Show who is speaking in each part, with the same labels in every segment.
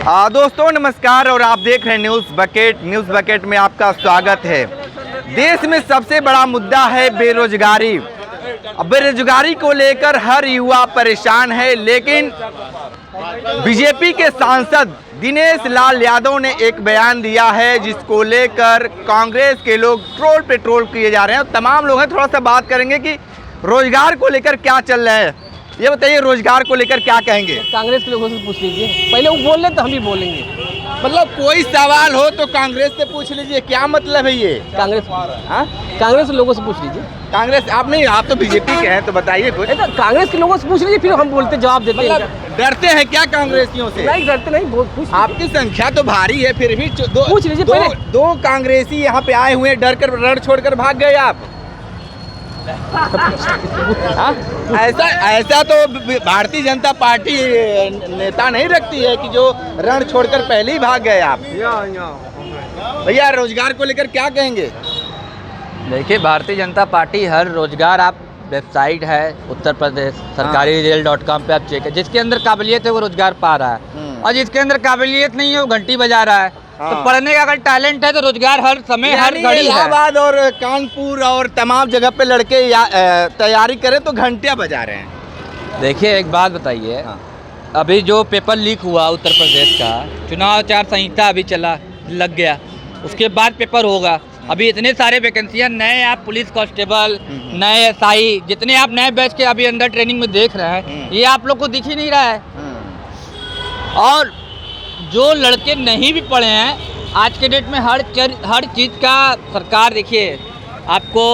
Speaker 1: दोस्तों नमस्कार और आप देख रहे हैं न्यूज़ बकेट में आपका स्वागत है। देश में सबसे बड़ा मुद्दा है बेरोजगारी। बेरोजगारी को लेकर हर युवा परेशान है, लेकिन बीजेपी के सांसद दिनेश लाल यादव ने एक बयान दिया है जिसको लेकर कांग्रेस के लोग ट्रोल पे ट्रोल किए जा रहे हैं। तमाम लोग हैं, थोड़ा सा बात करेंगे कि रोजगार को लेकर क्या चल रहा है। ये बताइए, रोजगार को लेकर क्या कहेंगे?
Speaker 2: कांग्रेस के लोगों से पूछ लीजिए, पहले वो बोल रहे तो हम भी बोलेंगे।
Speaker 1: मतलब कोई सवाल हो तो कांग्रेस से पूछ लीजिए, क्या मतलब है ये?
Speaker 2: कांग्रेस के लोगों से पूछ लीजिए।
Speaker 1: कांग्रेस आप नहीं, आप तो बीजेपी के हैं, तो बताइए कुछ।
Speaker 2: तो कांग्रेस के लोगों से पूछ लीजिए, फिर हम बोलते जवाब देते हैं।
Speaker 1: डरते हैं क्या कांग्रेसियों से?
Speaker 2: नहीं डरते नहीं,
Speaker 1: आपकी संख्या तो भारी है, फिर भी
Speaker 2: पूछ लीजिए पहले।
Speaker 1: दो कांग्रेसी यहाँ पे आए हुए, डर कर रण छोड़कर भाग गए आप। ऐसा तो भारतीय जनता पार्टी नेता नहीं रखती है कि जो रण छोड़कर पहले ही भाग गए आप। भैया रोजगार को लेकर क्या कहेंगे?
Speaker 3: देखिए, भारतीय जनता पार्टी हर रोजगार, आप वेबसाइट है उत्तर प्रदेश सरकारी रेल.com पे आप चेक है, जिसके अंदर काबिलियत है वो रोजगार पा रहा है, और जिसके अंदर काबिलियत नहीं है वो घंटी बजा रहा है। तो पढ़ने का अगर टैलेंट है तो रोजगार हर समय हर घड़ी है।
Speaker 1: इलाहाबाद और कानपुर और तमाम जगह पे लड़के तैयारी करें तो घंटियां बजा रहे हैं।
Speaker 3: देखिए एक बात बताइए, अभी जो पेपर लीक हुआ उत्तर प्रदेश का, चुनाव आचार संहिता अभी चला लग गया, उसके बाद पेपर होगा। अभी इतने सारे वैकेंसियां, नए आप पुलिस कांस्टेबल, नए एसआई, जितने आप नए बैच के अभी अंडर ट्रेनिंग में देख रहे हैं, ये आप लोग को दिख ही नहीं रहा है। और जो लड़के नहीं भी पढ़े हैं, आज के डेट में हर चीज़ का सरकार, देखिए आपको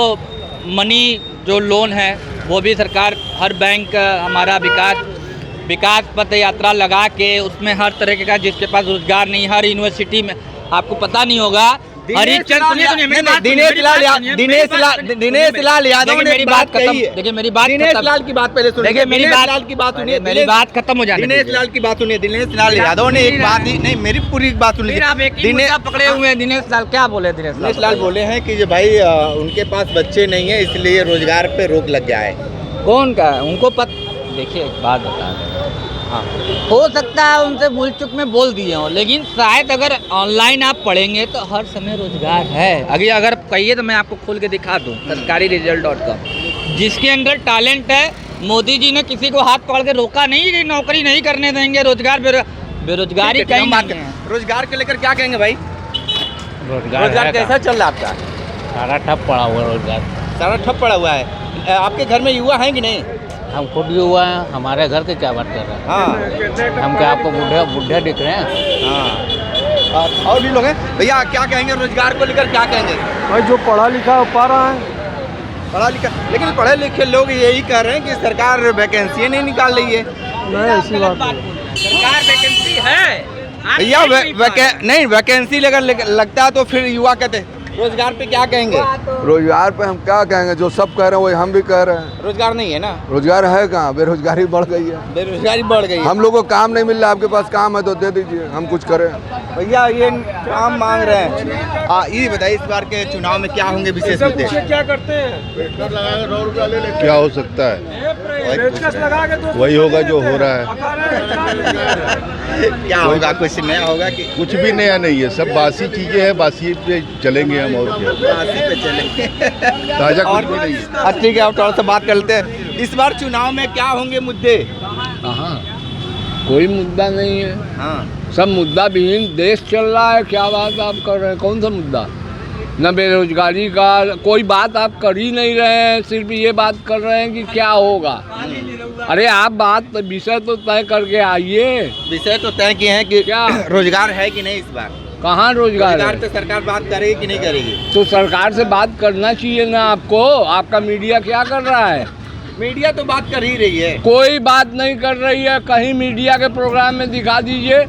Speaker 3: मनी जो लोन है वो भी सरकार, हर बैंक हमारा विकास पथ यात्रा लगा के उसमें हर तरह का, जिसके पास रोजगार नहीं, हर यूनिवर्सिटी में आपको पता नहीं होगा।
Speaker 1: दिनेश लाल यादव ने
Speaker 3: मेरी बात खत्म, देखिए मेरी बात,
Speaker 1: दिनेश लाल की बात पहले सुनिए,
Speaker 3: मेरी बात खत्म हो जाने,
Speaker 1: दिनेश लाल की बात सुनिए। दिनेश लाल यादव ने एक बात ही नहीं, मेरी पूरी बात सुनिए।
Speaker 3: दिनेश पकड़े हुए हैं, दिनेश लाल क्या बोले?
Speaker 1: दिनेश लाल बोले हैं कि भाई उनके पास बच्चे नहीं है, इसलिए रोजगार पे रोक लग गया है।
Speaker 3: कौन का है उनको देखिए एक बात बता दें, हाँ हो सकता है उनसे भूल चुक में बोल दिए हों, लेकिन शायद अगर ऑनलाइन आप पढ़ेंगे तो हर समय रोजगार है। अगर कहिए तो मैं आपको खोल के दिखा दूं, सरकारी रेल.com, जिसके अंदर टैलेंट है। मोदी जी ने किसी को हाथ पकड़ के रोका नहीं कि नौकरी नहीं करने देंगे, बेरोजगारी कहीं बात है।
Speaker 1: रोजगार को लेकर क्या कहेंगे भाई?
Speaker 3: रोजगार
Speaker 1: कैसा चल रहा है आपका?
Speaker 3: सारा ठप पड़ा हुआ रोजगार,
Speaker 1: सारा ठप पड़ा हुआ है। आपके घर में युवा हैं कि नहीं?
Speaker 3: हम खुद भी हुआ है, हमारे घर के क्या बात कर रहे हैं?
Speaker 1: हाँ,
Speaker 3: हम क्या आपको बुढ़े दिख रहे हैं?
Speaker 1: हाँ, और भी लोग हैं। भैया क्या कहेंगे रोजगार को लेकर, क्या कहेंगे?
Speaker 2: भाई जो पढ़ा लिखा हो पा रहा है,
Speaker 1: पढ़ा लिखा, लेकिन पढ़े लिखे लोग यही कह रहे हैं कि सरकार वैकेंसी नहीं निकाल रही है।
Speaker 2: नहीं ऐसी बात
Speaker 3: सरकार वैकेंसी है
Speaker 1: भैया, नहीं वैकेंसी अगर लगता है तो फिर युवा कहते रोजगार पे क्या कहेंगे?
Speaker 4: रोजगार पे हम क्या कहेंगे, जो सब कह रहे हैं वही हम भी कह रहे हैं।
Speaker 1: रोजगार नहीं है ना?
Speaker 4: रोजगार है कहाँ, बेरोजगारी बढ़ गई है।
Speaker 1: बेरोजगारी बढ़ गई है।
Speaker 4: हम लोग को काम नहीं मिल रहा, आपके पास काम है तो दे दीजिए, हम कुछ करें।
Speaker 1: भैया ये काम मांग रहे हैं। ये बताइए, इस बार के चुनाव में क्या होंगे विशेष मुद्दे?
Speaker 2: क्या करते हैं?
Speaker 4: क्या हो सकता है, वही होगा जो हो रहा है।
Speaker 1: क्या होगा? कुछ नया होगा कि
Speaker 4: कुछ भी नया नहीं है, सब बासी चीजें हैं, बासी पे चलेंगे हम, और क्या ताजा कुछ भी नहीं है।
Speaker 1: ठीक है, आप थोड़ा सा बात कर लेते हैं। इस बार चुनाव में क्या होंगे मुद्दे?
Speaker 5: कहाँ कोई मुद्दा नहीं है,
Speaker 1: हाँ,
Speaker 5: सब मुद्दा विहीन देश चल रहा है। क्या बात आप कर रहे हैं? कौन सा मुद्दा? न बेरोजगारी का कोई बात आप कर ही नहीं रहे हैं, सिर्फ ये बात कर रहे हैं कि क्या होगा। अरे आप बात विषय तो तय करके आइए।
Speaker 1: विषय तो तय किए हैं कि
Speaker 5: क्या
Speaker 1: रोजगार है कि नहीं इस बार?
Speaker 5: कहाँ रोजगार है?
Speaker 1: पे सरकार बात करेगी कि नहीं करेगी?
Speaker 5: तो सरकार से बात करना चाहिए ना आपको। आपका मीडिया क्या कर रहा है?
Speaker 1: मीडिया तो बात कर ही रही है।
Speaker 5: कोई बात नहीं कर रही है। कहीं मीडिया के प्रोग्राम में दिखा दीजिए,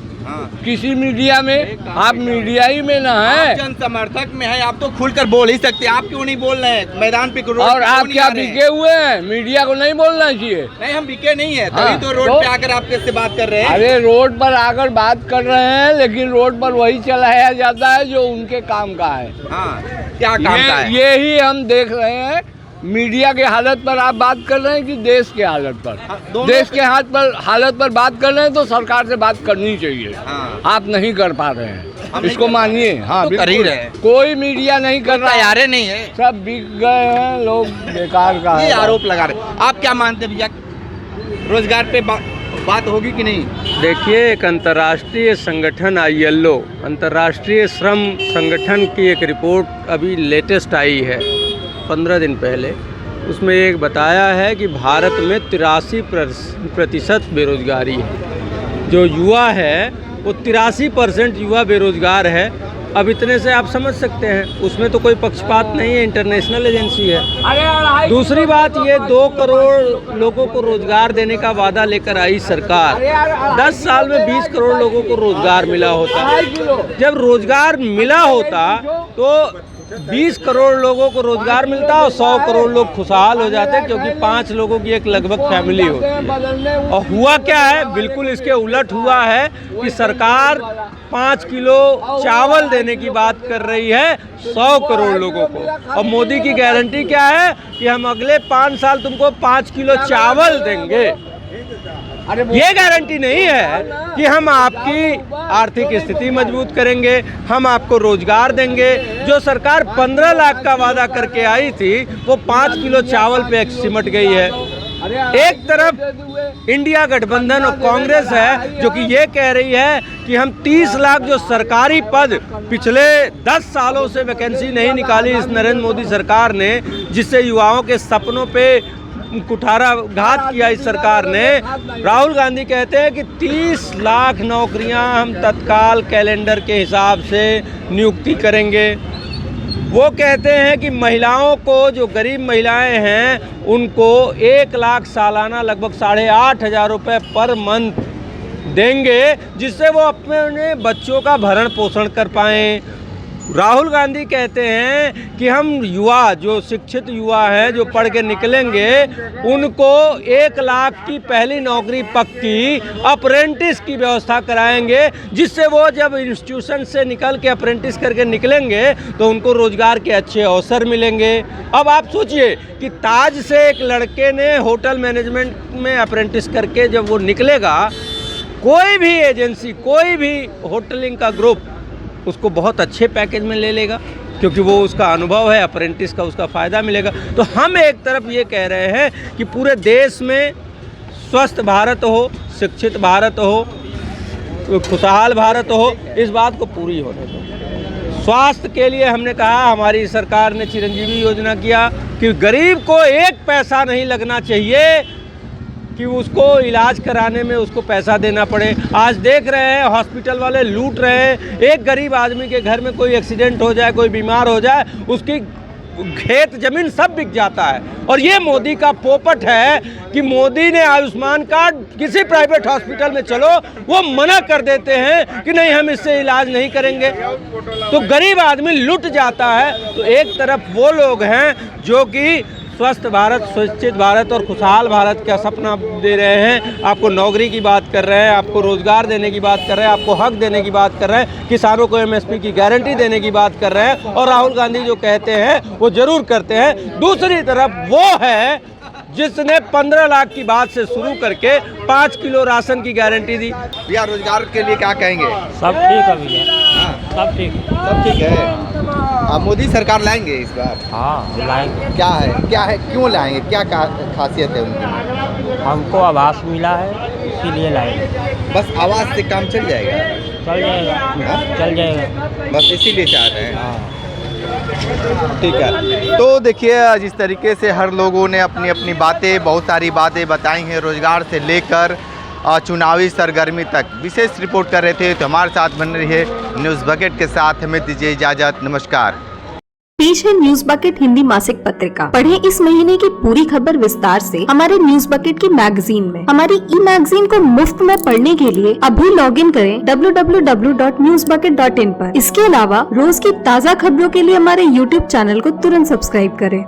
Speaker 5: किसी मीडिया में। आप मीडिया ही में ना है,
Speaker 1: जन समर्थक में है, आप तो खुलकर बोल ही सकते हैं। आप क्यों नहीं बोल रहे हैं मैदान पे?
Speaker 5: और आप क्या बिके हुए हैं? मीडिया को नहीं बोलना चाहिए।
Speaker 1: नहीं, हम बिके नहीं है, तभी
Speaker 5: हाँ,
Speaker 1: तो रोड पे आकर आपके से बात कर रहे हैं।
Speaker 5: अरे रोड पर आकर बात कर रहे हैं, लेकिन रोड पर वही चलाया जाता है जो उनके काम का है।
Speaker 1: हाँ, क्या काम का है?
Speaker 5: ये ही हम देख रहे हैं मीडिया के हालत पर आप बात कर रहे हैं कि देश के हालत पर?
Speaker 1: दोनों
Speaker 5: देश के हालत पर बात कर रहे हैं तो सरकार से बात करनी चाहिए।
Speaker 1: हाँ।
Speaker 5: आप नहीं कर पा रहे हैं,
Speaker 1: हम
Speaker 5: इसको
Speaker 1: नहीं
Speaker 5: मानिए। हाँ,
Speaker 1: तो कर ही
Speaker 5: बिल्कुल।
Speaker 1: रहे हैं।
Speaker 5: कोई मीडिया नहीं कर रहा,
Speaker 1: तैयार नहीं है,
Speaker 5: सब बिक गए हैं, लोग बेकार का
Speaker 1: ये
Speaker 5: है।
Speaker 1: आरोप लगा रहे। आप क्या मानते हैं भैया, रोजगार पे बात होगी कि नहीं?
Speaker 2: देखिए, एक अंतर्राष्ट्रीय संगठन ILO, अंतर्राष्ट्रीय श्रम संगठन की एक रिपोर्ट अभी लेटेस्ट आई है 15 दिन पहले। उसमें एक बताया है कि भारत में 83% बेरोजगारी है। जो युवा है वो 83% युवा बेरोजगार है। अब इतने से आप समझ सकते हैं, उसमें तो कोई पक्षपात नहीं है, इंटरनेशनल एजेंसी है। दूसरी बात, ये 2 करोड़ लोगों को रोजगार देने का वादा लेकर आई सरकार। 10 साल में 20 करोड़ लोगों को रोजगार मिला होता। जब रोजगार मिला होता तो 20 करोड़ लोगों को रोजगार मिलता और 100 करोड़ लोग खुशहाल हो जाते, क्योंकि 5 लोगों की एक लगभग फैमिली होती है। और हुआ क्या है, बिल्कुल इसके उलट हुआ है कि सरकार 5 किलो चावल देने की बात कर रही है 100 करोड़ लोगों को। और मोदी की गारंटी क्या है कि हम अगले 5 साल तुमको 5 किलो चावल देंगे। ये गारंटी नहीं है कि हम आपकी आर्थिक स्थिति मजबूत करेंगे, हम आपको रोजगार देंगे। जो सरकार 15 लाख का वादा करके आई थी वो 5 किलो चावल पे सिमट गई है। एक तरफ इंडिया गठबंधन और कांग्रेस है जो कि ये कह रही है कि हम 30 लाख जो सरकारी पद पिछले 10 सालों से वैकेंसी नहीं निकाली इस नरेंद्र मोदी सरकार ने, जिससे युवाओं के सपनों पे कुठाराघात किया इस सरकार ने। राहुल गांधी कहते हैं कि 30 लाख नौकरियां हम तत्काल कैलेंडर के हिसाब से नियुक्ति करेंगे। वो कहते हैं कि महिलाओं को, जो गरीब महिलाएं हैं, उनको 1 लाख सालाना लगभग 8,500 रुपये पर मंथ देंगे, जिससे वो अपने बच्चों का भरण पोषण कर पाएँ। राहुल गांधी कहते हैं कि हम युवा, जो शिक्षित युवा हैं, जो पढ़ के निकलेंगे, उनको 1 लाख की पहली नौकरी पक्की अप्रेंटिस की व्यवस्था कराएंगे, जिससे वो जब इंस्टीट्यूशन से निकल के अप्रेंटिस करके निकलेंगे तो उनको रोजगार के अच्छे अवसर मिलेंगे। अब आप सोचिए कि ताज से एक लड़के ने होटल मैनेजमेंट में अप्रेंटिस करके जब वो निकलेगा, कोई भी एजेंसी, कोई भी होटलिंग का ग्रुप उसको बहुत अच्छे पैकेज में ले लेगा, क्योंकि वो उसका अनुभव है, अप्रेंटिस का उसका फ़ायदा मिलेगा। तो हम एक तरफ ये कह रहे हैं कि पूरे देश में स्वस्थ भारत हो, शिक्षित भारत हो, खुशहाल भारत हो, इस बात को पूरी होने दो। स्वास्थ्य के लिए हमने कहा, हमारी सरकार ने चिरंजीवी योजना किया कि गरीब को 1 पैसा नहीं लगना चाहिए कि उसको इलाज कराने में उसको पैसा देना पड़े। आज देख रहे हैं हॉस्पिटल वाले लूट रहे हैं। एक गरीब आदमी के घर में कोई एक्सीडेंट हो जाए, कोई बीमार हो जाए, उसकी खेत जमीन सब बिक जाता है। और ये मोदी का पोपट है कि मोदी ने आयुष्मान कार्ड, किसी प्राइवेट हॉस्पिटल में चलो, वो मना कर देते हैं कि नहीं, हम इससे इलाज नहीं करेंगे। तो गरीब आदमी लुट जाता है। तो एक तरफ वो लोग हैं जो कि स्वस्थ भारत, सुरक्षित भारत और खुशहाल भारत का सपना दे रहे हैं, आपको नौकरी की बात कर रहे हैं, आपको रोजगार देने की बात कर रहे हैं, आपको हक देने की बात कर रहे हैं, किसानों को MSP की गारंटी देने की बात कर रहे हैं। और राहुल गांधी जो कहते हैं वो जरूर करते हैं। दूसरी तरफ वो है जिसने 15 लाख की बात से शुरू करके 5 किलो राशन की गारंटी दी।
Speaker 1: भैया, रोजगार के लिए क्या कहेंगे?
Speaker 2: सब ठीक है भैया, सब ठीक
Speaker 1: है। मोदी सरकार लाएंगे इस बार?
Speaker 2: हाँ, लाएंगे।
Speaker 1: क्या है, क्यों लाएंगे, क्या खासियत है उनकी?
Speaker 2: हमको आवास मिला है, इसीलिए लाएंगे।
Speaker 1: बस आवास से काम चल जाएगा?
Speaker 2: चल जाएगा।
Speaker 1: हाँ?
Speaker 2: चल जाएगा,
Speaker 1: बस इसीलिए चाह रहे हैं।
Speaker 2: हाँ।
Speaker 1: ठीक है। तो देखिए, जिस तरीके से हर लोगों ने अपनी अपनी बातें, बहुत सारी बातें बताई हैं, रोजगार से लेकर चुनावी सरगर्मी तक। विशेष रिपोर्ट कर रहे थे, तो हमारे साथ बन रही है न्यूज़ बकेट के साथ। हमें दीजिए इजाज़त, नमस्कार।
Speaker 6: पेश है न्यूज बकेट हिंदी मासिक पत्रिका। पढ़ें इस महीने की पूरी खबर विस्तार से हमारे न्यूज बकेट की मैगजीन में। हमारी मैगजीन को मुफ्त में पढ़ने के लिए अभी लॉगिन करें www.newsbucket.in पर। इसके अलावा रोज की ताज़ा खबरों के लिए हमारे YouTube चैनल को तुरंत सब्सक्राइब करें।